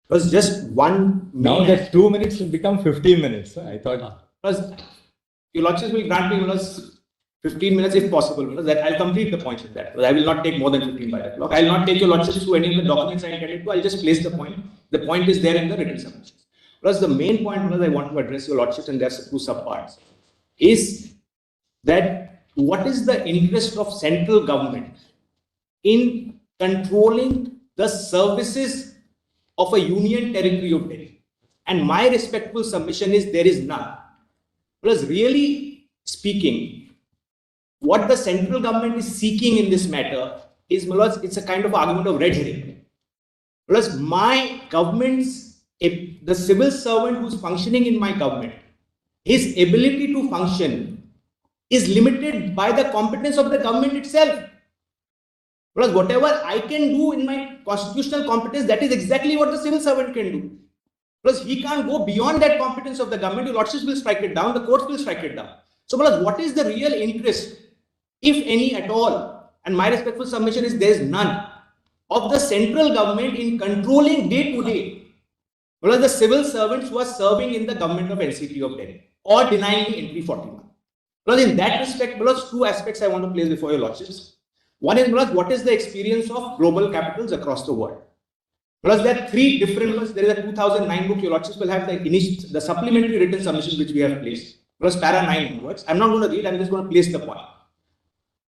It was just one. Now that 2 minutes will become 15 minutes. I thought. Because your lordships will grant me 15 minutes if possible. That I'll complete the points with that. I will not take more than 15 by that block. I'll not take your lordships to any of the documents I intended to. I'll just place the point. The point is there in the written submissions. Plus, the main point I want to address your lordships, and there's two subparts, is that what is the interest of central government in controlling the services of a union territory of Delhi? And my respectful submission is there is none. Because really speaking, what the central government is seeking in this matter is, it's a kind of argument of red herring. Plus, my government's, the civil servant who's functioning in my government, his ability to function is limited by the competence of the government itself. Because whatever I can do in my constitutional competence, that is exactly what the civil servant can do. Because he can't go beyond that competence of the government. Your lordships will strike it down, the courts will strike it down. So, what is the real interest, if any at all? And my respectful submission is there is none of the central government in controlling day to day the civil servants who are serving in the government of NCT of Delhi or denying the entry 41. Because in that respect, two aspects I want to place before your lordships. One is, what is the experience of global capitals across the world? Plus, there are three different, there is a 2009 book, your lordships will have the supplementary written submissions which we have placed. Plus, para 9 words. I'm not going to read, I'm just going to place the point.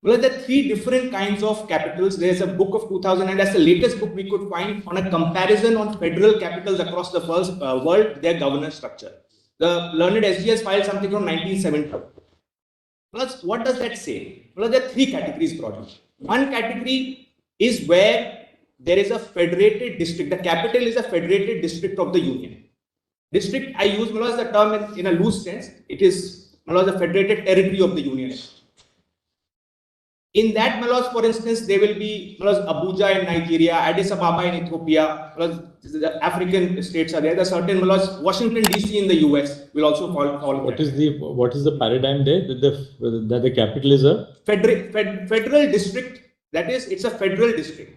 Well, there are three different kinds of capitals. There is a book of 2009, that's the latest book we could find on a comparison on federal capitals across the world, their governance structure. The learned SGS filed something from 1970. Plus, what does that say? Well, there are three categories broadly. One category is where there is a federated district. The capital is a federated district of the union. District, I use the term in a loose sense. It is the federated territory of the union. In that, for instance, there will be Abuja in Nigeria, Addis Ababa in Ethiopia, the African states are there. There are certain Washington DC in the US will also fall. What is the paradigm there that the capital is a federal district? That is, it's a federal district.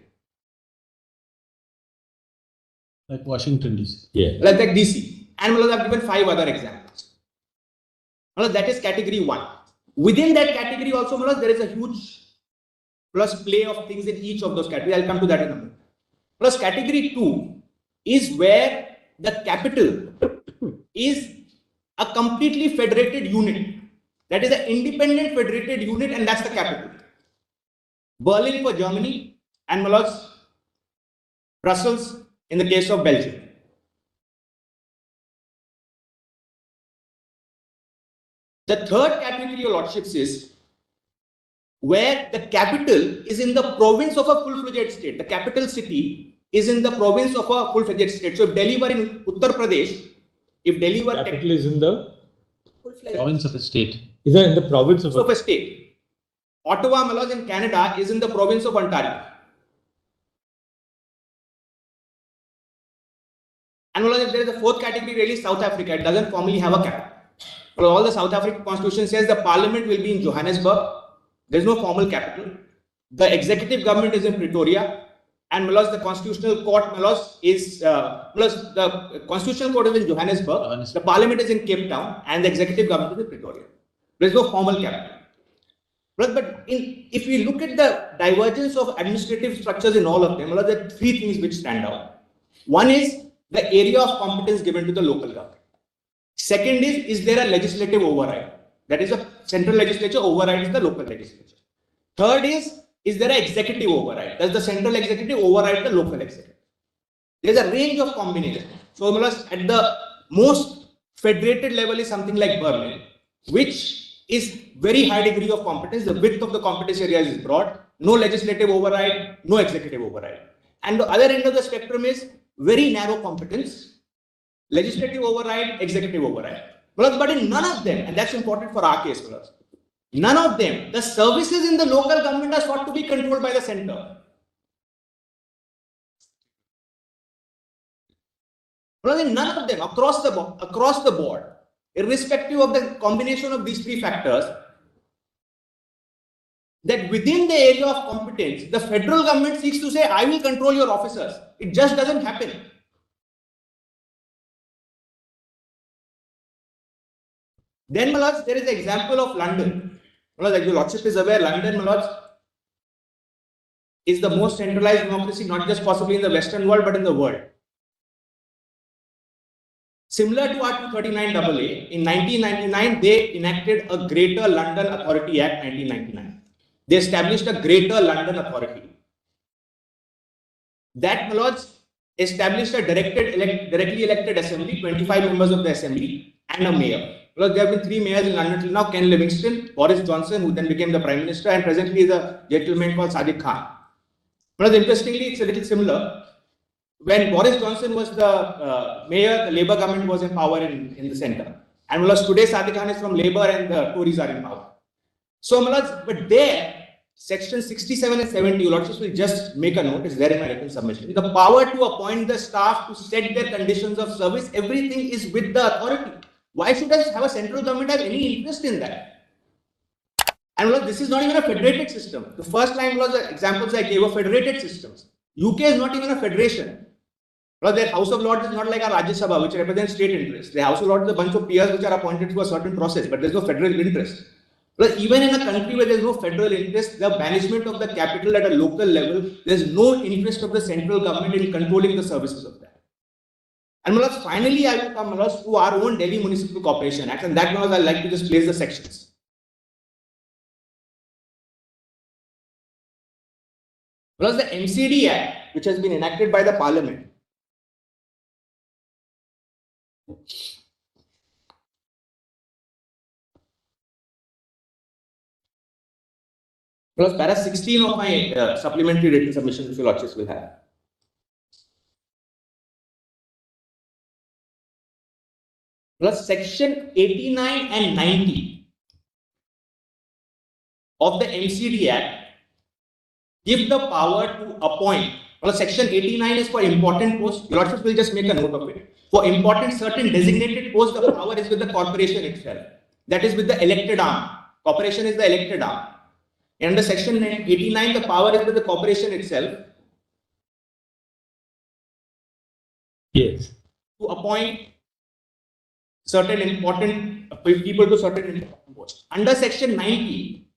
Like Washington DC. Yeah. Like DC. And I've given 5 other examples. That is category 1. Within that category also, there is a huge play of things in each of those categories. I'll come to that in a minute. Plus, category 2 is where the capital is a completely federated unit. That is an independent federated unit, and that's the capital. Berlin for Germany, and Brussels in the case of Belgium. The third category of lordships is where the capital is in the province of a full-fledged state. The capital city is in the province of a full-fledged state. So if Delhi were in Uttar Pradesh, if Delhi were... Capital is in the province of a state. Is that in the province of a state? Ottawa, in Canada is in the province of Ontario. And if there is a fourth category, really South Africa, it doesn't formally have a capital. Well, all the South African constitution says the parliament will be in Johannesburg. There is no formal capital. The executive government is in Pretoria, and the constitutional court is the constitutional court is in Johannesburg. The parliament is in Cape Town, and the executive government is in Pretoria. There is no formal capital. But if we look at the divergence of administrative structures in all of them, there are three things which stand out. One is the area of competence given to the local government. Second is there a legislative override? That is, a central legislature overrides the local legislature. Third is there an executive override? Does the central executive override the local executive? There is a range of combinations. So, at the most federated level is something like Berlin, which is very high degree of competence. The width of the competence area is broad. No legislative override, no executive override. And the other end of the spectrum is very narrow competence. Legislative override, executive override. But in none of them, and that's important for our case, none of them, the services in the local government are sought to be controlled by the center. In none of them, across the board, irrespective of the combination of these three factors, that within the area of competence, the federal government seeks to say, I will control your officers. It just doesn't happen. Then, my lords, there is an example of London. My lords, like your lordship is aware, London, my lords, is the most centralized democracy, not just possibly in the Western world, but in the world. Similar to Article 39AA, in 1999, they enacted a Greater London Authority Act 1999. They established a Greater London Authority. That, my lords, established a directly elected assembly, 25 members of the assembly, and a mayor. Well, there have been 3 mayors in London till now: Ken Livingstone, Boris Johnson, who then became the Prime Minister, and presently is a gentleman called Sadiq Khan. But interestingly, it's a little similar. When Boris Johnson was the mayor, the Labour government was in power in the centre. And today Sadiq Khan is from Labour and the Tories are in power. So, but there, Section 67 and 70, your lordships will just make a note, it's there in my written submission. The power to appoint the staff to set their conditions of service, everything is with the authority. Why should I have a central government have any interest in that? And this is not even a federated system. The first line was the examples I gave of federated systems. UK is not even a federation. Well, their House of Lords is not like our Rajya Sabha, which represents state interests. The House of Lords is a bunch of peers which are appointed through a certain process, but there's no federal interest. Well, even in a country where there's no federal interest, the management of the capital at a local level, there's no interest of the central government in controlling the services of that. And finally, I will come to our own Delhi Municipal Corporation Act, and that I'd like to just place the sections. Plus the MCD Act, which has been enacted by the Parliament. Plus para 16 of my supplementary written submission, which your lordships will have. Plus section 89 and 90 of the MCD Act give the power to appoint. Well, section 89 is for important posts. Your lordships will just make a note of it. For important certain designated posts, the power is with the corporation itself. That is with the elected arm. Corporation is the elected arm. And under section 89, the power is with the corporation itself. Yes. To appoint certain important people to certain important posts. Under section 90,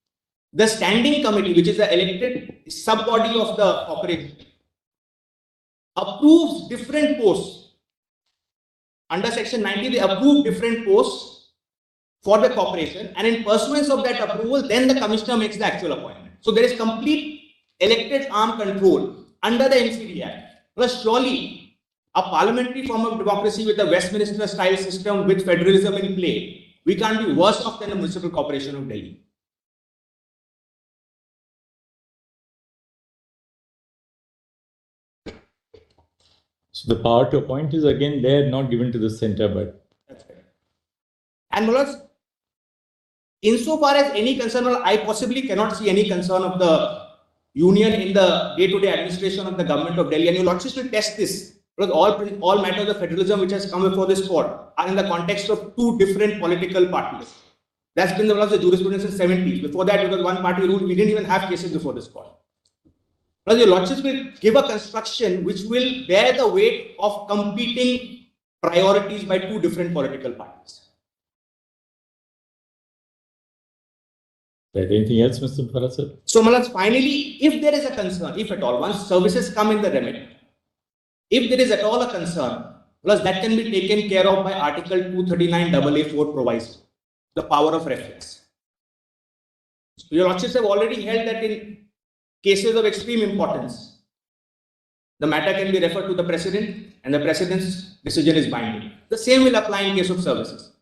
the standing committee, which is the elected sub-body of the corporation, approves different posts. Under section 90, they approve different posts for the corporation, and in pursuance of that approval, then the commissioner makes the actual appointment. So there is complete elected arm control under the MCD Act. Plus, surely a parliamentary form of democracy with a Westminster style system with federalism in play, we can't be worse off than the Municipal Corporation of Delhi. So the power to appoint is again there, not given to the center, but that's right. And Mullahs, insofar as any concern, I possibly cannot see any concern of the union in the day-to-day administration of the government of Delhi. And your lordships will test this, because all matters of federalism which has come before this court are in the context of 2 different political parties. That's been the jurisprudence in the 70s. Before that, because one party ruled, we didn't even have cases before this court. Plus, your lordships will give a construction which will bear the weight of competing priorities by 2 different political parties. anything else, Mr. Bharat? So, Malaj, finally, if there is a concern, if at all, once services come in the remit, if there is at all a concern, plus that can be taken care of by Article 239AA4 proviso, the power of reference. Your lordships have already held that in cases of extreme importance, the matter can be referred to the president and the president's decision is binding. The same will apply in case of services.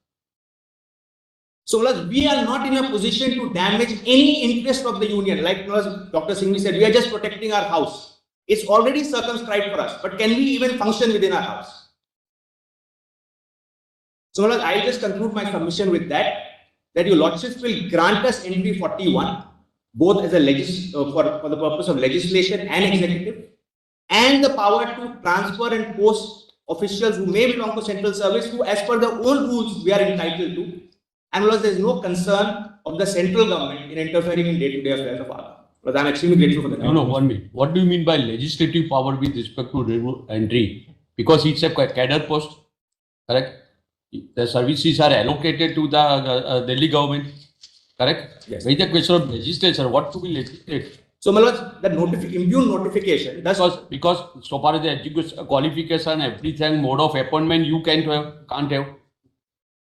So we are not in a position to damage any interest of the union. Like Dr. Singhvi said, we are just protecting our house. It's already circumscribed for us, but can we even function within our house? So I'll just conclude my submission with that your lordships will grant us entry 41, both as a for the purpose of legislation and executive, and the power to transfer and post officials who may belong to central service, who as per their own rules we are entitled to, and there is no concern of the central government in interfering in day-to-day affairs of our. But I'm extremely grateful for the No, 1 minute. What do you mean by legislative power with respect to entry? Because it's a cadre post, correct? The services are allocated to the Delhi government, correct? Yes. Where is the question of legislature? What to be legislated? So, my lords, the immune notification does Because so far as the education qualification, everything, mode of appointment, you can't have.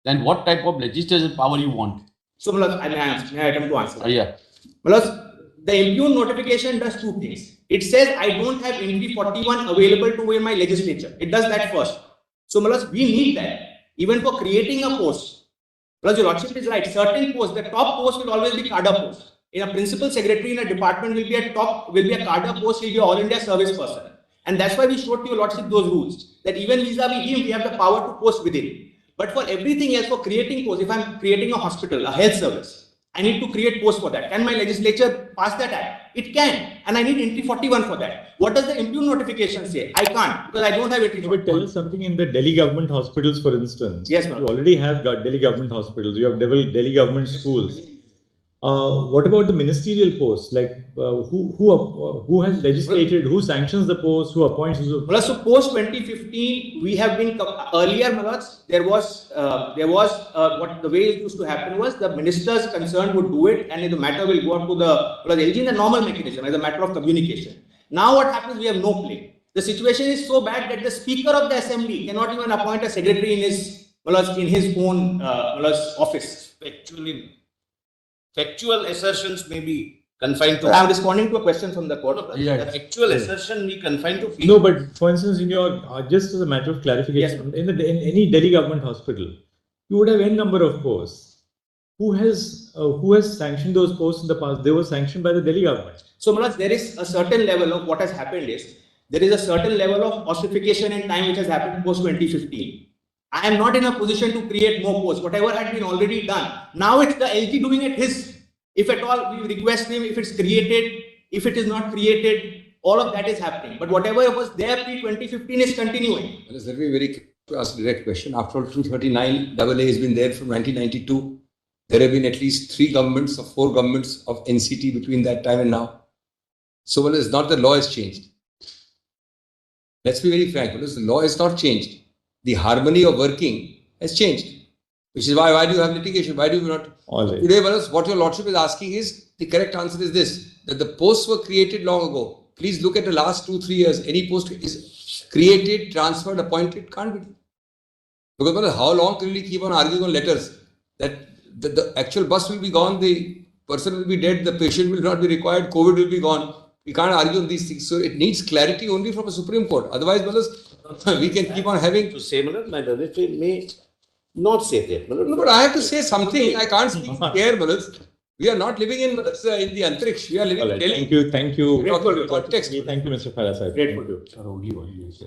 Then what type of legislative power you want? So, my lords, may I attempt to answer? Yeah. My lords, the immune notification does two things. It says I don't have NP 41 available to in my legislature. It does that first. So, my lords, we need that even for creating a post. Plus, your lordship is right. Certain posts, the top post will always be cadre post. In a principal secretary in a department will be a cadre post, will be all India service person. And that's why we showed to your lordship those rules that even vis-a-vis him, we have the power to post within. But for everything else, for creating posts, if I'm creating a hospital, a health service, I need to create posts for that. Can my legislature pass that act? It can. And I need NP 41 for that. What does the immune notification say? I can't because I don't have NP 41. But tell us something in the Delhi government hospitals, for instance. Yes, ma'am. You already have Delhi government hospitals. You have Delhi government schools. What about the ministerial posts? Like who has legislated? Who sanctions the post? Who appoints? Well, so post 2015, we have been earlier, my lords, there was what the way it used to happen was the ministers concerned would do it, and the matter will go up to the LG in the normal mechanism as a matter of communication. Now what happens? We have no play. The situation is so bad that the Speaker of the Assembly cannot even appoint a secretary in his own office. Actually, factual assertions may be confined to. Well, I'm responding to a question from the court. Yeah. The actual assertion be confined to. No, but for instance, in your just as a matter of clarification, Yes, in any Delhi government hospital, you would have n number of posts. Who has sanctioned those posts in the past? They were sanctioned by the Delhi government. So, Manoj, there is a certain level of what has happened is there is a certain level of ossification in time which has happened post 2015. I am not in a position to create more posts. Whatever had been already done. Now it's the LG doing it his. If at all we request him, if it's created, if it is not created, all of that is happening. But whatever was there pre-2015 is continuing. Well, let me very to ask a direct question. After all, 239 AA has been there from 1992. There have been at least 3 governments or 4 governments of NCT between that time and now. So, well, it's not the law has changed. Let's be very frank. Well, the law has not changed. The harmony of working has changed, which is why do you have litigation? Why do you not? All right. Today, what your lordship is asking is, the correct answer is this, that the posts were created long ago. Please look at the last 2-3 years. Any post is created, transferred, appointed, can't be. Because how long can we keep on arguing on letters that the actual bus will be gone, the person will be dead, the patient will not be required, COVID will be gone. We can't argue on these things. So it needs clarity only from a Supreme Court. Otherwise, we can keep on having. To say, my brother may not say that. No, but I have to say something. I can't speak here, Manoj. We are not living in the Antariksh. We are living in Delhi. Thank you. Grateful to you. Context. Thank you, Mr. Farah. Grateful to you. Sir,